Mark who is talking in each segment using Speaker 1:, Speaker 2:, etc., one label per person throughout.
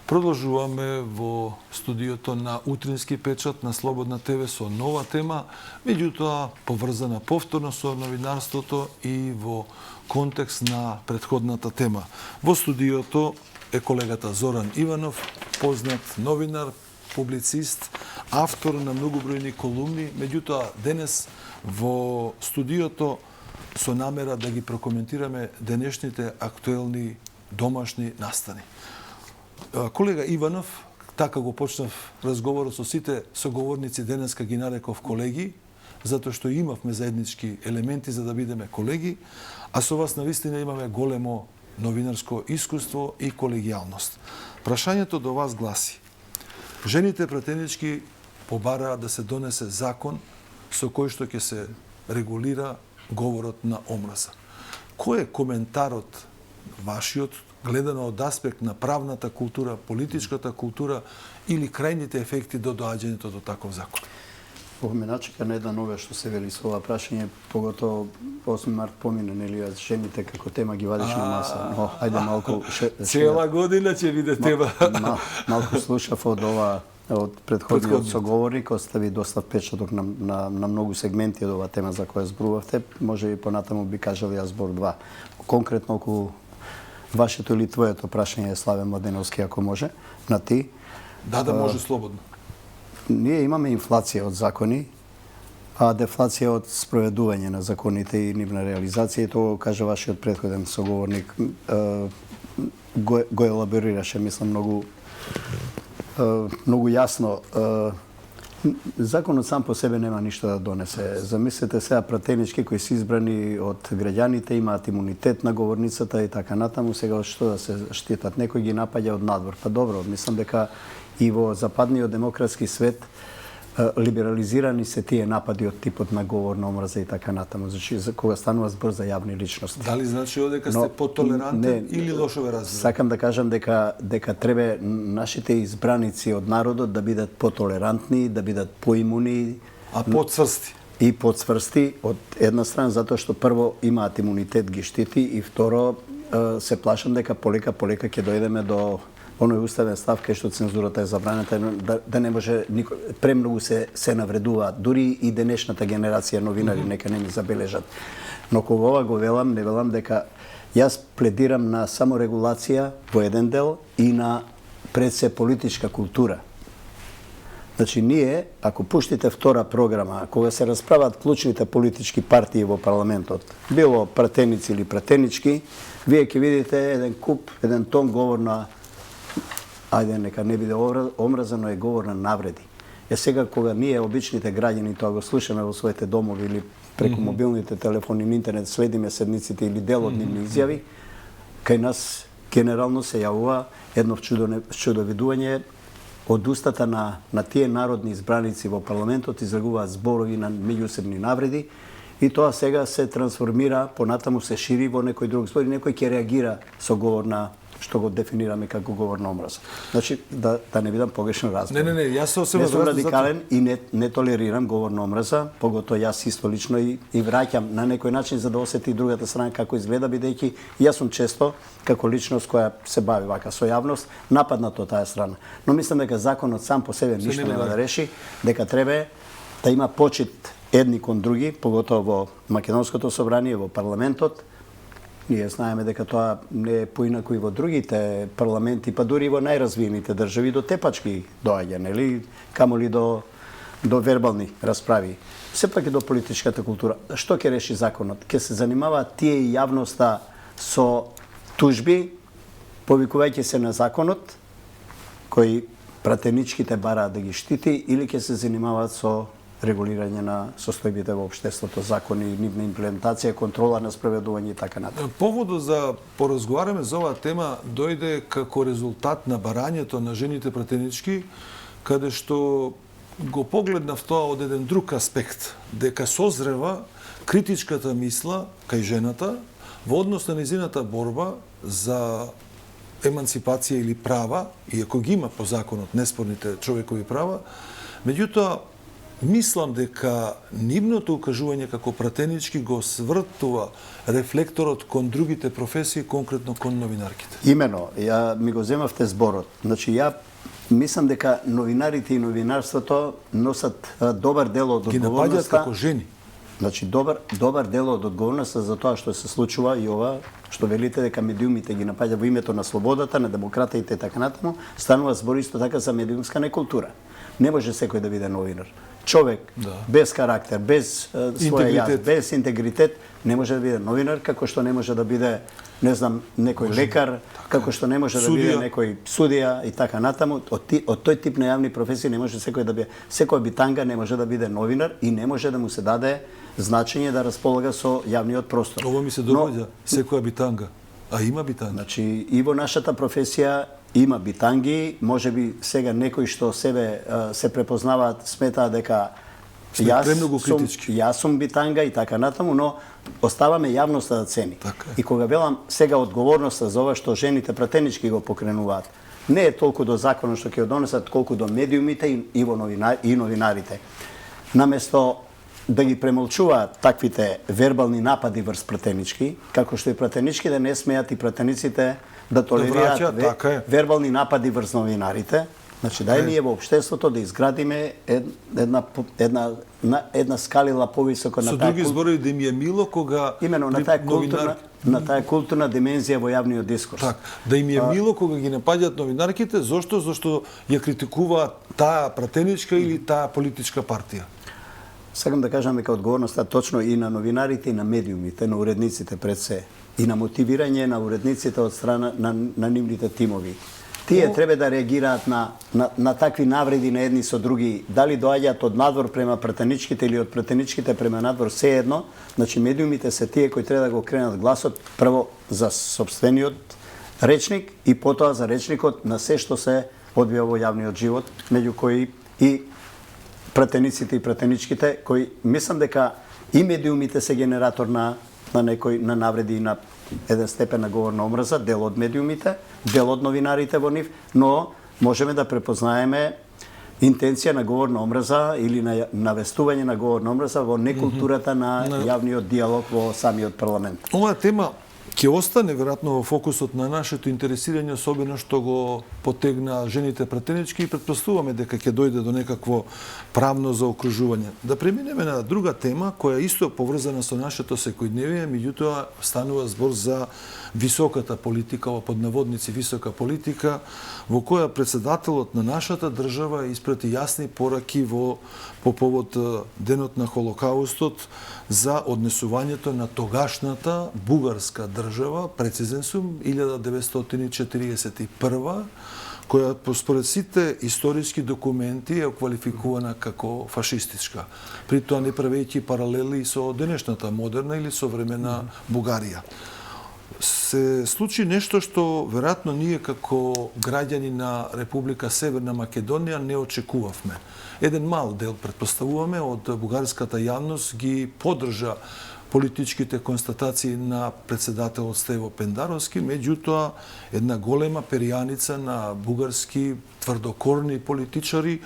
Speaker 1: Продолжуваме во студиото на Утрински печат на Слободна ТВ со нова тема, меѓутоа поврзана повторно со новинарството и во контекст на претходната тема. Во студиото е колегата Зоран Иванов, познат новинар, публицист, автор на многобројни колумни, меѓутоа денес во студиото со намера да ги прокоментираме денешните актуелни домашни настани. Колега Иванов, така го почнав разговорот со сите соговорници, денеска ги нареков колеги, затоа што имавме заеднички елементи за да бидеме колеги, а со вас навистина имаме големо новинарско искуство и колегијалност. Прашањето до вас гласи: жените пратенички побараа да се донесе закон со кој што ќе се регулира говорот на омраза. Кој е коментарот вашиот, гледано од аспект на правната култура, политичката култура или крајните ефекти до доаѓањето до таков закон?
Speaker 2: Ме начека на една нова што се вели со ова прашање, поготово 8 март помине, нели, а жените како тема ги вадиш на маса. Но, ајде малку...
Speaker 1: Цела година ќе биде тема.
Speaker 2: Малку слушав од ова, од предходниот соговорник, остави доста впечаток на многу сегменти од оваа тема за која зборувавте. Може би понатаму би кажал ја збор 2. Конкретно околу вашето или твоето прашање, Славе Младеновски, ако може, на ти.
Speaker 1: Да може слободно.
Speaker 2: Ние имаме инфлација од закони, а дефлација од спроведување на законите и нивна реализација, и тоа кажа вашиот претходен соговорник, го елаборираше, мислам, многу јасно. Законот сам по себе нема ништо да донесе. Замислете сега пратенички кои се избрани од граѓаните, имаат имунитет на говорницата и така натаму, сега што да се штитат? Некој ги напаѓа од надвор. Па добро, мислам дека и во западниот демократски свет либерализирани се тие напади од типот на говор на омраза и така натаму. Значи, кога станува збор за јавни личности.
Speaker 1: Дали значи дека сте потолерантен или лошо ве разбирам?
Speaker 2: Сакам да кажам дека треба нашите избраници од народот да бидат потолерантни, да бидат поимуни,
Speaker 1: а потцврсти.
Speaker 2: И потцврсти од една страна затоа што прво имаат имунитет, ги штити, и второ се плашам дека полека ќе дојдеме до оној уставен став кај што цензурата е забранета, да не може премногу се навредуваат. Дури и денешната генерација новинари нека не ми забележат. Но кога ова го велам, не велам дека јас пледирам на саморегулација во еден дел и на пред се политичка култура. Значи ние, ако пуштите втора програма, кога се расправат клучните политички партии во парламентот, било пратеници или пратенички, вие ќе видите еден тон говор на ајде нека не биде омразано, е говор на навреди. Сега кога ние обичните граѓани тоа го слушаме во своите домови или преку мобилните телефони и интернет, следиме седниците или дел од нивни изјави, кај нас генерално се јавува едно чудовидување од устата на тие народни избраници во парламентот, излегуваат зборови на меѓусебни навреди, и тоа сега се трансформира, понатаму се шири во некој друг збор и некој ќе реагира со говор на што го дефинираме како говор на омраза. Значи, да не бидам погрешно разбран.
Speaker 1: Не, јас се
Speaker 2: не сум радикален и не толерирам говор на омраза, поготоа јас исто лично и враќам на некој начин за да осети другата страна како изгледа, бидејќи јас сум често, како личност која се бави вака со јавност, нападнат од таа страна. Но мислам дека законот сам по себе ништо нема да реши, дека треба да има почит едни кон други, поготоа во Македонското собрание, во парламентот. Ние знаеме дека тоа не е поинако и во другите парламенти, па дури и во најразвиените држави до тепачки доаѓа, нели, камоли до вербални расправи. Сепак и до политичката култура. Што ќе реши законот? Ќе се занимаваат тие и јавноста со тужби, повикувајќи се на законот, кој пратеничките бараат да ги штити, или ќе се занимаваат со регулирање на состојбите во општеството, закони, нивна имплементација, контрола на спроведување и така натаму.
Speaker 1: Поводот за поразговараме за оваа тема дојде како резултат на барањето на жените пратенички, каде што го погледнав тоа од еден друг аспект, дека созрева критичката мисла кај жената во однос на незината борба за емансипација или права, иако ги има по законот неспорните човекови права, меѓутоа Мислам дека нивното укажување како пратенички го свртува рефлекторот кон другите професии, конкретно кон новинарките.
Speaker 2: Имено, ја ми го земавте зборот. Значи, ја мислам дека новинарите и новинарството носат добар дел од
Speaker 1: Ги напаѓаат
Speaker 2: одговорноста.
Speaker 1: како жени.
Speaker 2: Значи, добар дел од одговорноста за тоа што се случува и ова, што велите дека медиумите ги напаѓа во името на слободата, на демократиите и така натаму, станува збор исто така за медиумска некултура. Не може секој да биде новинар. Човек без карактер, без своја јас, без интегритет, не може да биде новинар, како што не може да биде, не знам, некој лекар, како што не може да биде некој судија и така натаму. Од тој тип на јавни професии не може секој да биде, секоја битанга не може да биде новинар и не може да му се даде значење да располага со јавниот простор.
Speaker 1: Ова ми се догаѓа, секоја битанга. А има битанги.
Speaker 2: Значи, и во нашата професија има битанги, може би сега некои што себе се препознаваат, сметаат дека јас сум битанга и така натаму, но оставаме јавноста да цени. И кога велам сега одговорноста за ова што жените пратенички го покренуваат, не е толку до законот што ќе го донесат, колку до медиумите и новинарите. Наместо да ги премолчуваат таквите вербални напади врз пратенички, како што и пратенички да не смеат и пратениците да толерираат вербални напади врз новинарите. Значи, дај ние во општеството да изградиме една скалила повисоко на
Speaker 1: таа. Со други зборови, да им е мило кога
Speaker 2: имено на таа културна димензија во јавниот дискурс.
Speaker 1: Так, да им е мило кога ги напаѓаат новинарките, зошто ја критикуваат таа пратеничка или таа политичка партија.
Speaker 2: Сакам да кажам дека одговорноста точно и на новинарите и на медиумите, на уредниците пред се, и на мотивирање на уредниците од страна на нивните тимови. Тие треба да реагираат на такви навреди на едни со други, дали доаѓаат од надвор према пратеничките или од пратеничките према надвор, се едно. Значи, медиумите се тие кои треба да го кренат гласот прво за сопствениот речник и потоа за речникот на се што се одвива во јавниот живот, меѓу кои и пратениците и пратеничките, кои мислам дека и медиумите се генератор на навреди и на еден степен на говор на омрза, дел од медиумите, дел од новинарите во нив, но можеме да препознаеме интенција на говор на омрза или на навестување на говор на омрза во некултурата на јавниот диалог во самиот парламент.
Speaker 1: Оваа тема ќе остане веројатно во фокусот на нашето интересирање, особено што го потегна жените пратенички и претпоставуваме дека ќе дојде до некакво правно заокружување. Да преминеме на друга тема која исто поврзана со нашето секојдневие, меѓутоа станува збор за високата политика, под наводници висока политика, во која председателот на нашата држава испрати јасни пораки по повод денот на Холокаустот за однесувањето на тогашната бугарска држава, прецизен сум, 1941, која според сите историски документи е квалификувана како фашистичка. При тоа не правејќи паралели со денешната модерна или современа Бугарија. Се случи нешто што веројатно ние како граѓани на Република Северна Македонија не очекувавме. Еден мал дел, претпоставуваме, од бугарската јавност ги поддржа политичките констатации на председателот Стево Пендаровски, меѓутоа една голема перијаница на бугарски тврдокорни политичари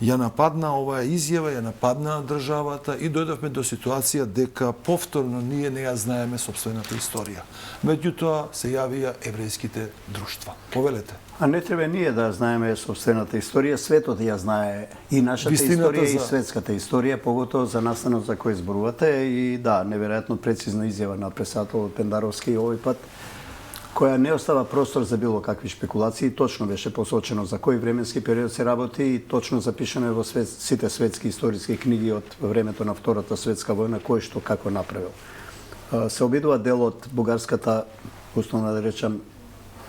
Speaker 1: ја нападна оваа изјава, ја нападна државата и дојдовме до ситуација дека повторно ние не ја знаеме сопствената историја. Меѓутоа се јавија еврејските друштва. Повелете.
Speaker 2: А не треба ние да знаеме сопствената историја, светот ја знае и нашата историја и светската историја, поготово за настанот за кој зборувате и да, неверојатно прецизна изјава на председателот Пендаровски овој пат, која не остава простор за било какви шпекулации, точно беше посочено за кој временски период се работи и точно запишано во сите светски историски книги од времето на Втората светска војна, кој што како направил. Се обидува дел од бугарската, условно да речам,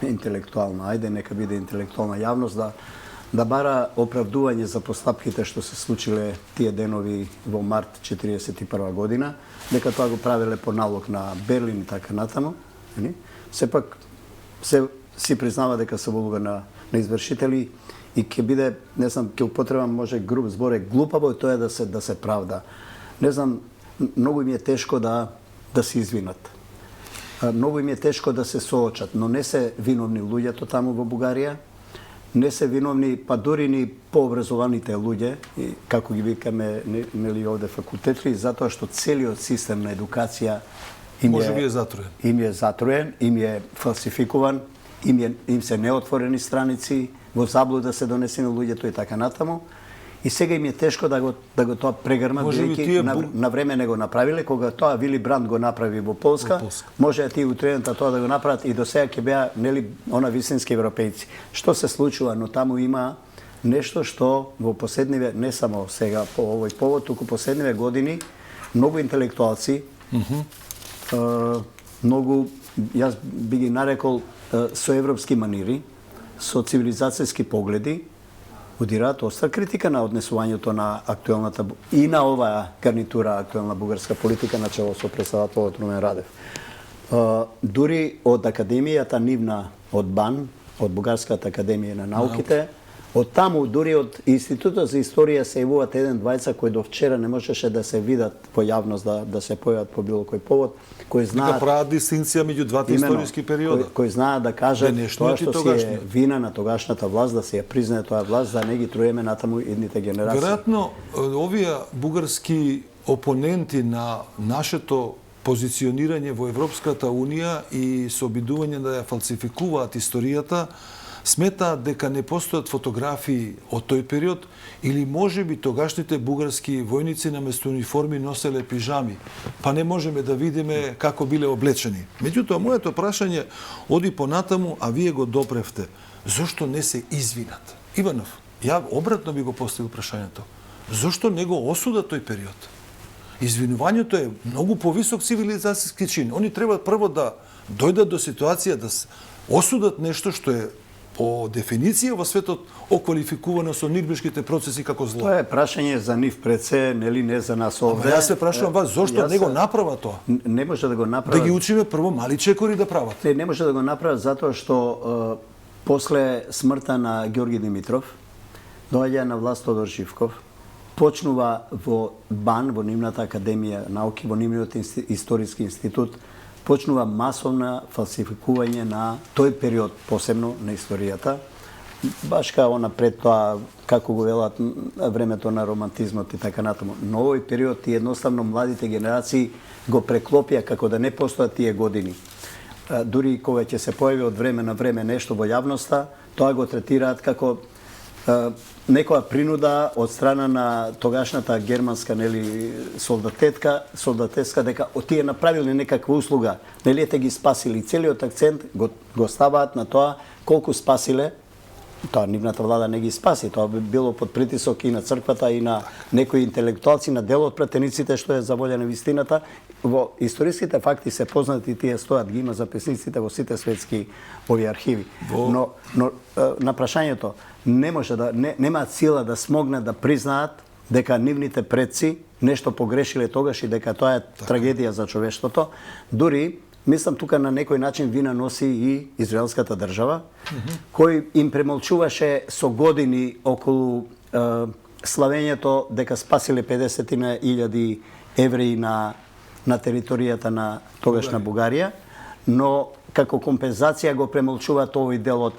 Speaker 2: интелектуална, ајде нека биде интелектуална јавност, да бара оправдување за постапките што се случиле тие денови во март 1941 година, дека тоа го правеле по налог на Берлин и така натаму. Сепак си признава дека се волува на извршители и ќе биде, не знам, ќе употребам може груб збор, глупаво е тоа да се правда. Не знам, многу им е тешко да се извинат. Многу им е тешко да се соочат, но не се виновни луѓето таму во Бугарија. не се виновни, па дури ни пообразованите луѓе, како ги викаме нели овде факултетри, затоа што целиот систем на едукација
Speaker 1: Може би е затроен.
Speaker 2: Им е затроен, им е фалсификуван, им се неотворени страници, во заблуда се донесени луѓето и така натаму. И сега им е тешко да го тоа прегрмат, бидејќи на време не го направиле, кога тоа Вили Бранд го направи во Полска, може тие утредента тоа да го направат и до сега ќе беа нели она вистински европејци. Што се случува, но таму има нешто што во последниве, не само сега по овој повод, туку последниве години многу интелектуалци, многу, јас би ги нарекол со европски манири, со цивилизацијски погледи, удираат остра критика на однесувањето на актуелната и на оваа гарнитура актуелна бугарска политика на чело со председателот Румен Радев. Дури од академијата нивна, од БАН, од Бугарската академија на науките, од таму, дури од Институтот за историја се јавуваат еден-двајца кои до вчера не можеше да се видат по јавност, да се појават по било кој повод, кои знаат...
Speaker 1: Да прават дистинција меѓу двата историски периода.
Speaker 2: Кои знаат да кажат тоа што си е вина на тогашната власт, да се ја признае тоа власт, да не ги труеме натаму идните генерации.
Speaker 1: Веројатно, овие бугарски опоненти на нашето позиционирање во Европската Унија и со обидување да ја фалсификуваат историјата, сметаат дека не постојат фотографии од тој период или можеби тогашните бугарски војници наместо униформи носеле пижами, па не можеме да видиме како биле облечени. Меѓутоа, моето прашање оди понатаму, а вие го допревте. Зошто не се извинат? Иванов, ја обратно би го поставил прашањето. Зошто не го осудат тој период? Извинувањето е многу повисок цивилизацијски чин. Они треба прво да дојдат до ситуација да осудат нешто што е по дефиниција во светот оквалификувано со нирнбергските процеси како зло.
Speaker 2: Тоа е прашање за нив пред се, нели не за нас овде.
Speaker 1: Јас се прашувам вас, зошто не го направа тоа?
Speaker 2: Не може да го направат.
Speaker 1: Да ги учиме прво мали чекори да прават.
Speaker 2: Не може да го направат затоа што после смртта на Ѓорги Димитров, доаѓа на власт Тодор Живков, почнува во БАН, во нивната академија науки, во нивниот историски институт, почнува масовна фалсификување на тој период, посебно на историјата. Баш као пред тоа, како го велат, времето на романтизмот и така натаму. Но овој период и едноставно младите генерации го преклопија како да не постојат тие години. Дури кога ќе се појави од време на време нешто во јавноста, тоа го третираат како некоја принуда од страна на тогашната германска солдатеска дека тие направиле некаква услуга, нели ете ги спасили. Целиот акцент го ставаат на тоа колку спасиле. Тоа нивната влада не ги спаси, тоа би било под притисок и на црквата и на некои интелектуалци, на дел од пратениците што е за волја на вистината. Во историските факти се познати, тие стојат, ги има записниците во сите светски овие архиви. Но на прашањето не може да немаат сила да смогнат да признаат дека нивните предци нешто погрешиле тогаш и дека тоа е трагедија за човештвото. Дури мислам тука на некој начин вина носи и израелската држава, кој им премолчуваше со години околу славењето дека спасиле 50.000 евреи на територијата на тогашна Бугарија, но како компензација го премолчуваат овој дел од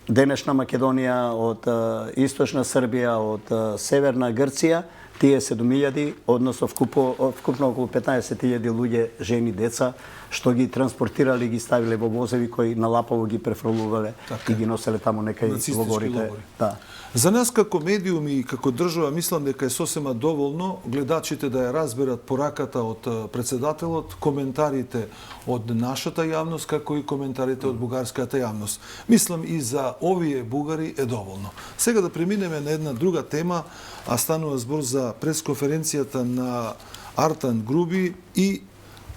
Speaker 2: денешна Македонија, од источна Србија, од северна Грција, тие 7.000, односно вкупно околу 15.000 луѓе, жени, деца, што ги транспортирали, ги ставиле во возеви кои на лапово ги префрлувале и ги носеле таму некај логорите. Да.
Speaker 1: За нас како медиуми и како држава мислам дека е сосема доволно гледачите да ја разберат пораката од председателот, коментарите од нашата јавност, како и коментарите од бугарската јавност. Мислам и за овие бугари е доволно. Сега да преминеме на една друга тема, а станува збор за пресконференцијата на Артан Груби и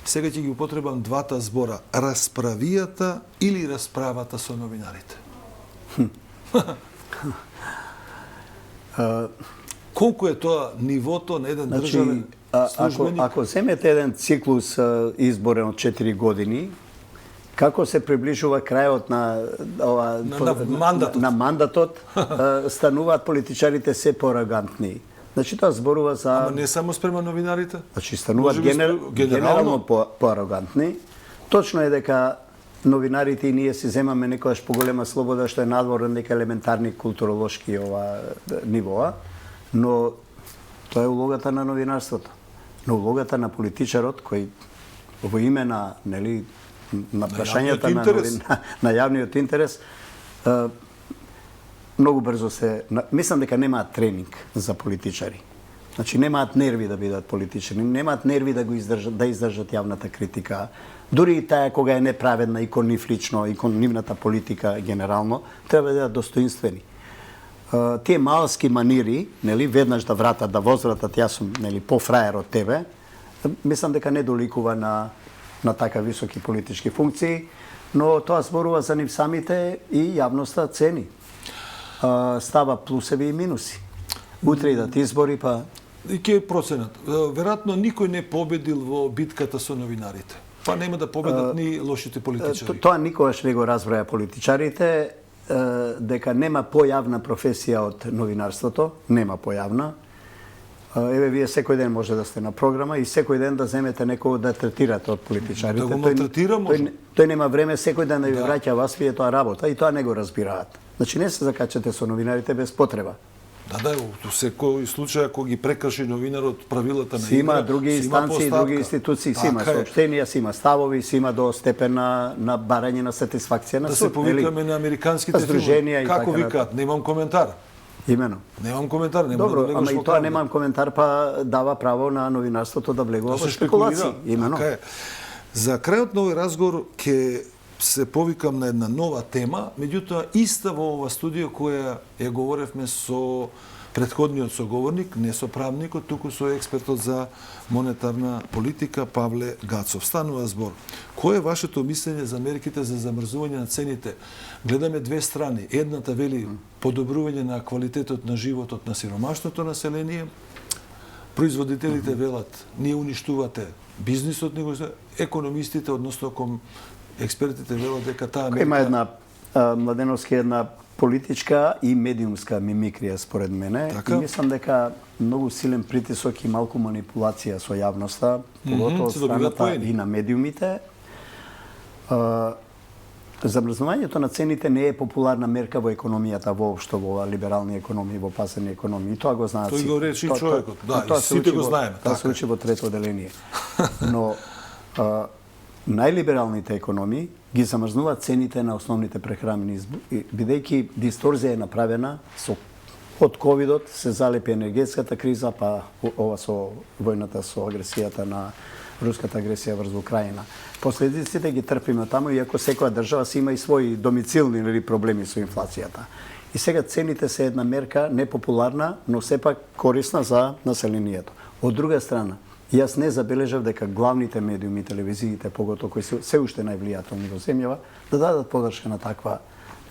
Speaker 1: сега ќе ги употребам двата збора, расправијата или расправата со новинарите. Колку е тоа нивото на еден државен службеник?
Speaker 2: Ако земете еден циклус изборен од 4 години, како се приближува крајот на мандатот, стануваат политичарите се поарогантни. Значи тоа зборува за...
Speaker 1: Ама не само спрема новинарите?
Speaker 2: Значи стануваат генерално поарогантни. Точно е дека новинарите и ние си земаме некојаш поголема слобода што е надвор од нека елементарни културолошки нивоа, но тоа е улогата на новинарството. Но улогата на политичарот кој во име на на прашањата на јавниот интерес многу брзо мислам дека немаат тренинг за политичари. Значи немаат нерви да бидат политичари, немаат нерви да издржат јавната критика. Дури и таа кога е неправедна и кон нив лично, и кон нивната политика генерално, треба да бидат достоинствени. Тие малски манири, веднаш да вратат, да возвратат, јас сум пофраер од тебе, мислам дека не доликува на така високи политички функции, но тоа зборува за нив самите и јавноста цени. Става плусеви и минуси. Утре идат избори, па...
Speaker 1: И ке е проценат. Веројатно никој не победил во битката со новинарите. Па нема да победат ни лошите политичари.
Speaker 2: Тоа никогаш не го разбраја политичарите, дека нема појавна професија од новинарството, нема појавна. Еве, вие секој ден може да сте на програма и секој ден да земете некој да третирате од политичарите.
Speaker 1: Да го малтретира може.
Speaker 2: Тој нема време секој ден да ви враќа вас, вие тоа работа и тоа не го разбираат. Значи не се закачате со новинарите без потреба.
Speaker 1: Да, во секој случај ако ги прекрши новинарот правилата на игра,
Speaker 2: има други инстанции, други институции, си има соопштенија, си има ставови, си има до степен на барање на сатисфакција на суд.
Speaker 1: Да се повикаме на американските филми. Како викаат? Немам коментар.
Speaker 2: Имено.
Speaker 1: Немам коментар, немам
Speaker 2: добро,
Speaker 1: да
Speaker 2: ама и тоа немам коментар, па дава право на новинарството да влегува во спекулации. Имено.
Speaker 1: За крајот на овој разговор ќе се повикам на една нова тема, меѓутоа иста во ова студио која ја говоревме со претходниот соговорник, не со правникот, туку со експертот за монетарна политика Павле Гацов. Станува збор. Кој е вашето мислење за мерките за замрзување на цените? Гледаме две страни. Едната вели подобрување на квалитетот на животот на сиромашното население. Производителите велат, ние уништувате бизнисот, економистите, односно ком експертите велат дека таа мерка...
Speaker 2: Има една Младеновски една политичка и медиумска мимикрија според мене.
Speaker 1: Така?
Speaker 2: И мислам дека многу силен притисок и малку манипулација со јавноста, поготово од страната и на медиумите. Замрзнувањето на цените не е популарна мерка во економијата воопшто, во либерални економии, во пазарни економии. И тоа го знаат
Speaker 1: сите. Тој го речи човекот. Да,
Speaker 2: тоа
Speaker 1: сите го знаеме.
Speaker 2: Тоа се учи во трето оделение. Но најлибералните економии ги замрзнуваат цените на основните прехранени, бидејќи дисторзија е направена од ковидот, се залепи енергетската криза, па ова со војната, со агресијата на руската агресија врз Украина. Последиците ги трпиме таму, иако секоја држава си има и своји домицилни проблеми со инфлацијата. И сега цените се една мерка непопуларна, но сепак корисна за населението. Од друга страна, јас не забележав дека главните медиуми, телевизиите, поготово кои се уште највлијателни во земјава, да дадат подршка на таква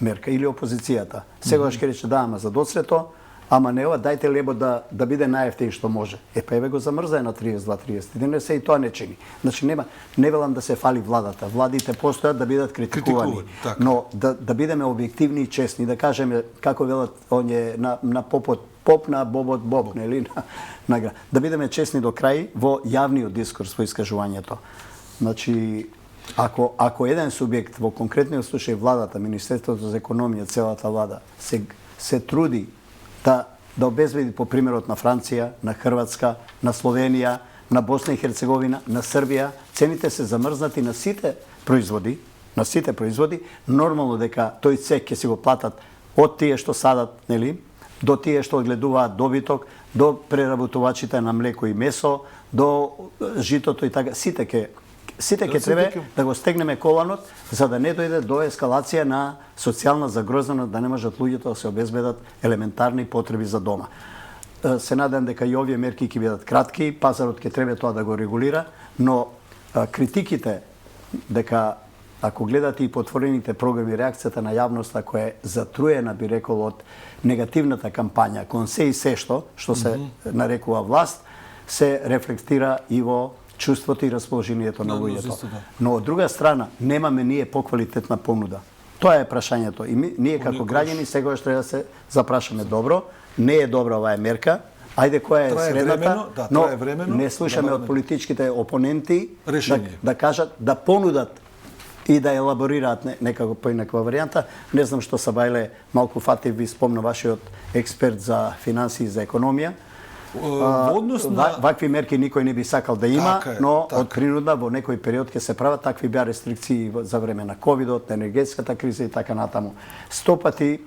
Speaker 2: мерка или опозицијата. Сегаш ќе рече да, ама за доцрето, ама не ова, дајте лебо да биде најефтин што може. Па еве го замрзае на 32-31, се и тоа не чини. Значи не велам да се фали владата. Владите постојат да бидат критикувани, но да бидеме објективни и честни, да кажеме како велат оние на поп на бобот боб, нели? Да бидеме честни до крај во јавниот дискурс во искажувањето. Значи, ако еден субјект, во конкретниот случај владата, Министерството за економија, целата влада, се труди да обезбеди по примерот на Франција, на Хрватска, на Словенија, на Босна и Херцеговина, на Србија, цените се замрзнати на сите производи, нормално дека тој цех ќе си го платат од тие што садат, нели, до тие што одгледуваат добиток, до преработувачите на млеко и месо, до житото и така. Сите ќе треба да го стегнеме коланот, за да не дојде до ескалација на социјална загрозеност, да не можат луѓето да се обезбедат елементарни потреби за дома. Се надам дека и овие мерки ќе бидат кратки, пазарот ќе треба тоа да го регулира, но критиките дека ако гледате и потворените програми, реакцијата на јавноста која е затруена, би рекол, од негативната кампања кон се и се што се нарекува власт, се рефлектира и во чувството и расположението на луѓето. Но од друга страна, немаме ние поквалитетна понуда. Тоа е прашањето. И ние како граѓани сегогаш треба да се запрашаме добро. Не е добра оваа мерка. Ајде која е средата, но не слушаме од политичките опоненти да кажат, да понудат и да елаборираат некако поинаква варијанта. Не знам што Сабајле малку фатив ви спомна вашиот експерт за финансии и за економија.
Speaker 1: Во однос на
Speaker 2: Вакви мерки никој не би сакал да има,
Speaker 1: Така е,
Speaker 2: но
Speaker 1: така.
Speaker 2: од принуда во некој период ќе се прават. Такви беа рестрикции за време на ковидот, на енергетската криза и така натаму. 100 пати,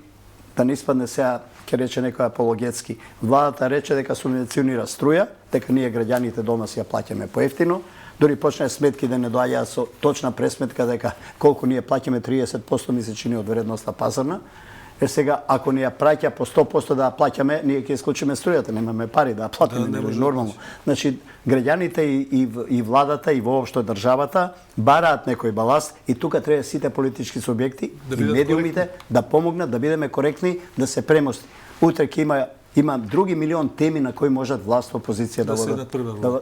Speaker 2: да не испадне сега, ќе рече некој апологетски, владата рече дека субвенционира струја, дека ние граѓаните дома си ја плаќаме поевтино, дори почна сметки да не доаѓа со точна пресметка дека колку ние плаќаме 30% ми се чини од вредноста пазарна. Сега, ако ни ја праќа по 100% да ја плаќаме, ние ќе исклучиме струјата, немаме пари да ја платиме,
Speaker 1: не може
Speaker 2: нормално. Значи, граѓаните и владата и воопшто државата бараат некој баланс и тука треба сите политички субјекти
Speaker 1: Да
Speaker 2: и
Speaker 1: бидат
Speaker 2: медиумите да помогнат, да бидеме коректни, да се премости. Утре ќе има други милион теми на кои можат власт, опозиција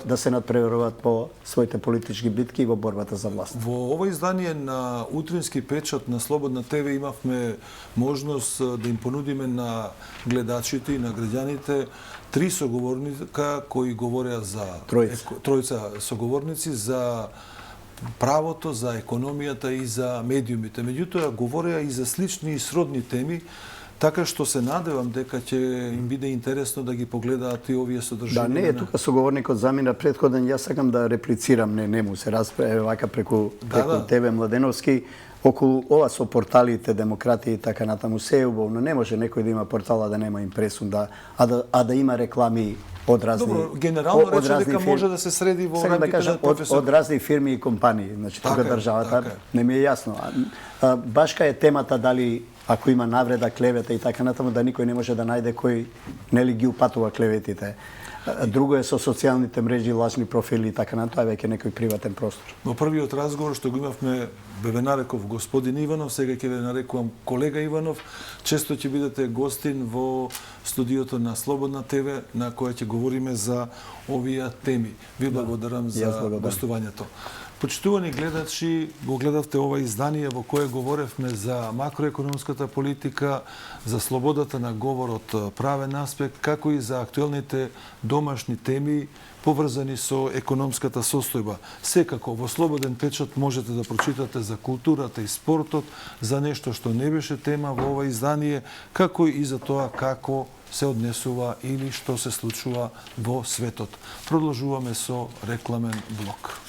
Speaker 2: да се надпреваруваат по своите политички битки и во борбата за власт.
Speaker 1: Во ова издание на Утрински печат на Слободна ТВ имавме можност да им понудиме на гледачите и на граѓаните три соговорника кои говореа за тројца соговорници за правото, за економијата и за медиумите. Меѓутоа говореа и за слични и сродни теми, така што се надевам дека ќе им биде интересно да ги погледаат и овие содржини.
Speaker 2: Да, не е тука соговорникот замина претходен, јас сакам да реплицирам, не му се расправа вака преку тебе Младеновски, околу ова со порталите, демократија и така натаму се е убавно. Не може некој да има портала да нема импресум, а да има реклами од разни.
Speaker 1: Добро, генерално рече дека може да се среди во рамките на професор.
Speaker 2: Од разни фирми и компании, значи тука државата не ми е јасно. Башка е темата дали ако има навреда, клевета и така натаму, да никој не може да најде кој нели ги упатува клеветите. Друго е со социјалните мрежи, лажни профили и така натаму, тоа е веќе некој приватен простор.
Speaker 1: Во првиот разговор што го имавме, ве нареков господин Иванов, сега ќе ве нарекувам колега Иванов. Често ќе бидете гостин во студиото на Слободна ТВ, на која ќе говориме за овие теми. Ви благодарам за гостувањето. Почитувани гледачи, го гледавте ова издание во кое говоревме за макроекономската политика, за слободата на говорот правен аспект, како и за актуелните домашни теми поврзани со економската состојба. Секако во Слободен печат можете да прочитате за културата и спортот, за нешто што не беше тема во ова издание, како и за тоа како се однесува или што се случува во светот. Продолжуваме со рекламен блок.